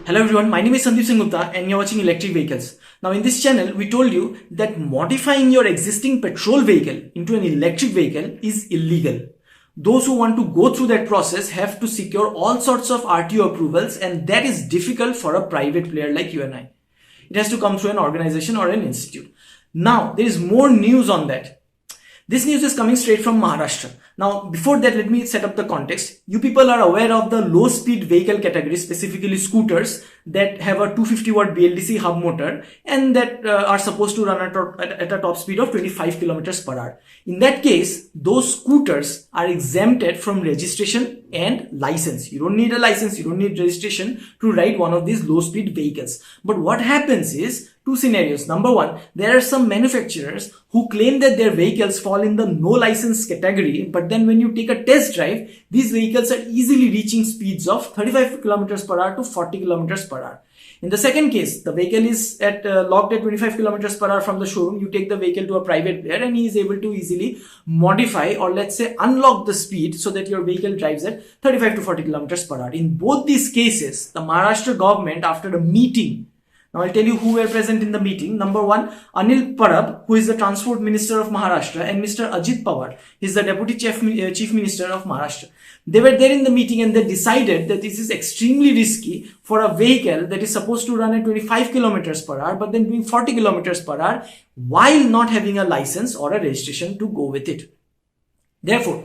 Hello everyone, my name is Sandeep Sengupta and you're watching Electric Vehicles. Now in this channel, we told you that modifying your existing petrol vehicle into an electric vehicle is illegal. Those who want to go through that process have to secure all sorts of RTO approvals, and that is difficult for a private player like you and I. It has to come through an organization or an institute. Now there is more news on that. This news is coming straight from Maharashtra. Now, before that, let me set up the context. You people are aware of the low-speed vehicle category, specifically scooters that have a 250 watt BLDC hub motor and that are supposed to run at a top speed of 25 kilometers per hour. In that case, those scooters are exempted from registration and license. You don't need a license, you don't need registration to ride one of these low-speed vehicles. But what happens is, two scenarios. Number one, there are some manufacturers who claim that their vehicles fall in the no license category, but then when you take a test drive, these vehicles are easily reaching speeds of 35 kilometers per hour to 40 kilometers per hour. In the second case, the vehicle is locked at 25 kilometers per hour from the showroom. You take the vehicle to a private player and he is able to easily modify or let's say unlock the speed so that your vehicle drives at 35 to 40 kilometers per hour. In both these cases, the Maharashtra government, after a meeting, now I'll tell you who were present in the meeting. Number one, Anil Parab, who is the Transport Minister of Maharashtra, and Mr. Ajit Pawar, he is the Deputy Chief Minister of Maharashtra. They were there in the meeting and they decided that this is extremely risky for a vehicle that is supposed to run at 25 kilometers per hour, but then doing 40 kilometers per hour while not having a license or a registration to go with it. Therefore,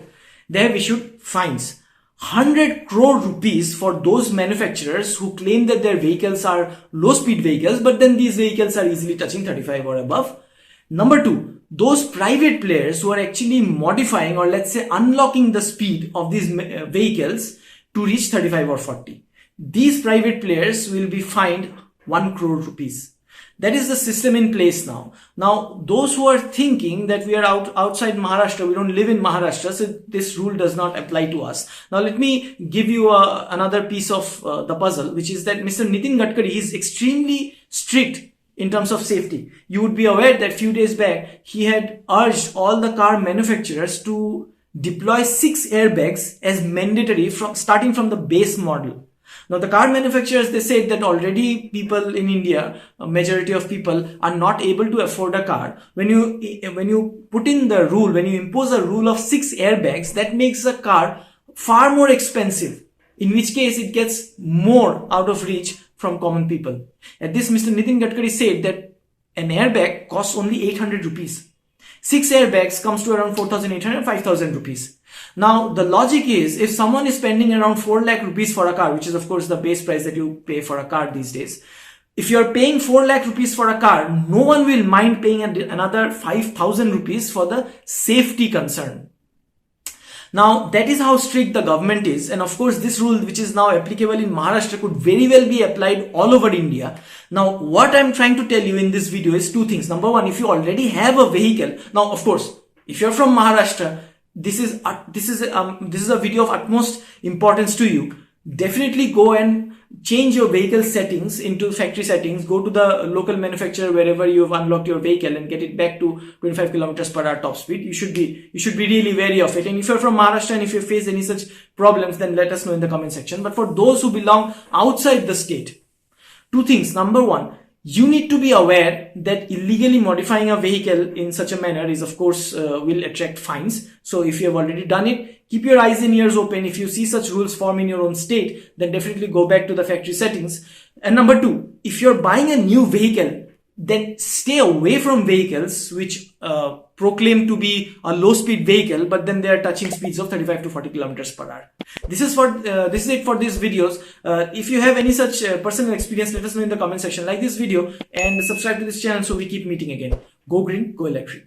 they have issued fines. 100 crore rupees for those manufacturers who claim that their vehicles are low speed vehicles, but then these vehicles are easily touching 35 or above. Number two, those private players who are actually modifying or let's say unlocking the speed of these vehicles to reach 35 or 40. These private players will be fined 1 crore rupees. That is the system in place now. Now, those who are thinking that we are outside Maharashtra, we don't live in Maharashtra, so this rule does not apply to us. Now, let me give you another piece of the puzzle, which is that Mr. Nitin Gadkari is extremely strict in terms of safety. You would be aware that few days back, he had urged all the car manufacturers to deploy 6 airbags as mandatory starting from the base model. Now, the car manufacturers, they said that already people in India, a majority of people are not able to afford a car. When you put in the rule, when you impose a rule of 6 airbags, that makes a car far more expensive, in which case it gets more out of reach from common people. At this, Mr. Nitin Gadkari said that an airbag costs only 800 rupees. 6 airbags comes to around 4,800, 5,000 rupees. Now, the logic is, if someone is spending around 4 lakh rupees for a car, which is of course the base price that you pay for a car these days, if you're paying 4 lakh rupees for a car, no one will mind paying another 5,000 rupees for the safety concern. Now, that is how strict the government is. And of course, this rule, which is now applicable in Maharashtra, could very well be applied all over India. Now, what I'm trying to tell you in this video is 2 things. Number one, if you already have a vehicle, now, of course, if you're from Maharashtra, this is a video of utmost importance to you. Definitely go and change your vehicle settings into factory settings. Go to the local manufacturer wherever you have unlocked your vehicle and get it back to 25 kilometers per hour top speed. You should be really wary of it. And if you're from Maharashtra and if you face any such problems, then let us know in the comment section. But for those who belong outside the state, 2 things. Number one, you need to be aware that illegally modifying a vehicle in such a manner is, of course, will attract fines. So if you have already done it, keep your eyes and ears open. If you see such rules form in your own state, then definitely go back to the factory settings. And number 2, if you're buying a new vehicle, then stay away from vehicles which proclaim to be a low-speed vehicle, but then they are touching speeds of 35 to 40 kilometers per hour. This is it for these videos. If you have any such personal experience, let us know in the comment section. Like this video and subscribe to this channel so we keep meeting again. Go green, go electric.